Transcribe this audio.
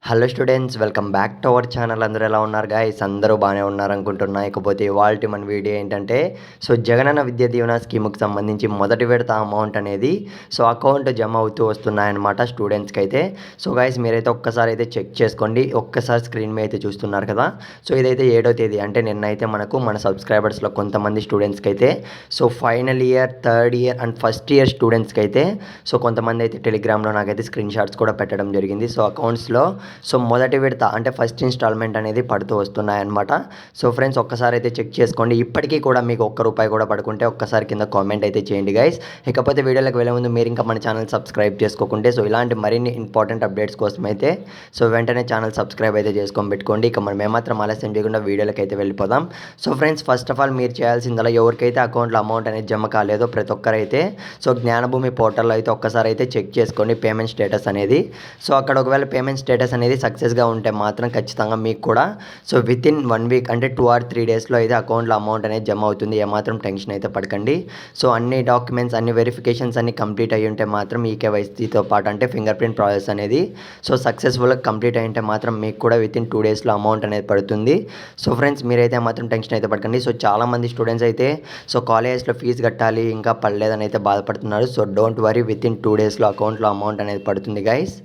Hello students, welcome back to our channel. అందరూ ఎలా ఉన్నారు గాయ్స్? అందరూ బాగానే ఉన్నారనుకుంటున్నా. ఇకపోతే ఇవాల్టి మన వీడియో ఏంటంటే జగనన్న విద్యా దీవెన స్కీమ్కి సంబంధించి మొదటి విడత అమౌంట్ అనేది అకౌంట్ జమ అవుతూ వస్తున్నాయన్నమాట స్టూడెంట్స్కి అయితే. గాయ్స్ మీరైతే ఒక్కసారి అయితే చెక్ చేసుకోండి. ఒక్కసారి స్క్రీన్ మీద అయితే చూస్తున్నారు కదా. ఇదైతే 7వ తేదీ, అంటే నిన్నైతే మన సబ్స్క్రైబర్స్లో కొంతమంది స్టూడెంట్స్కి అయితే final year, third year and first year స్టూడెంట్స్కి అయితే కొంతమంది అయితే టెలిగ్రామ్లో నాకైతే స్క్రీన్ షాట్స్ కూడా పెట్టడం జరిగింది. అకౌంట్స్లో మొదటి విడత అంటే ఫస్ట్ ఇన్స్టాల్మెంట్ అనేది పడుతూ వస్తున్నాయన్నమాట. ఫ్రెండ్స్ ఒక్కసారి అయితే చెక్ చేసుకోండి. ఇప్పటికీ కూడా మీకు ₹1 కూడా పడుకుంటే ఒక్కసారి కింద కామెంట్ అయితే చేయండి గైస్. ఇకపోతే వీడియోలోకి వెళ్ళే ముందు మీరు ఇంకా మన ఛానల్ సబ్స్క్రైబ్ చేసుకోకుంటే ఇలాంటి మరిన్ని ఇంపార్టెంట్ అప్డేట్స్ కోసం అయితే వెంటనే ఛానల్ సబ్స్క్రైబ్ అయితే చేసుకొని పెట్టుకోండి. ఇక మనం ఏమాత్రం ఆలస్యం చేయకుండా వీడియోలోకి అయితే వెళ్ళిపోదాం. ఫ్రెండ్స్ ఫస్ట్ ఆఫ్ ఆల్ మీరు చేయాల్సిందలా, ఎవరికైతే అకౌంట్లో అమౌంట్ అనేది జమ కాలేదో ప్రతి ఒక్కరైతే జ్ఞానభూమి పోర్టల్లో అయితే ఒక్కసారి అయితే చెక్ చేసుకోండి పేమెంట్ స్టేటస్ అనేది. అక్కడ ఒకవేళ పేమెంట్ స్టేటస్ అనేది సక్సెస్గా ఉంటే మాత్రం ఖచ్చితంగా మీకు కూడా వితిన్ 1 వీక్ అంటే 2 or 3 డేస్లో అయితే అకౌంట్లో అమౌంట్ అనేది జమ అవుతుంది. ఏమాత్రం టెన్షన్ అయితే పడకండి. అన్ని డాక్యుమెంట్స్, అన్ని వెరిఫికేషన్స్ అన్ని కంప్లీట్ అయ్యి ఉంటే మాత్రం ఈకేవైసీతో పాటు అంటే ఫింగర్ ప్రింట్ ప్రాసెస్ అనేది సక్సెస్ఫుల్గా కంప్లీట్ అయ్యి ఉంటే మాత్రం మీకు కూడా వితిన్ 2 డేస్లో అమౌంట్ అనేది పడుతుంది. ఫ్రెండ్స్ మీరైతే మాత్రం టెన్షన్ అయితే పడకండి. చాలామంది స్టూడెంట్స్ అయితే కాలేజెస్లో ఫీజు కట్టాలి ఇంకా పడలేదని అయితే బాధపడుతున్నారు. డోంట్ వరీ, వితిన్ 2 డేస్లో అకౌంట్లో అమౌంట్ అనేది పడుతుంది గైస్.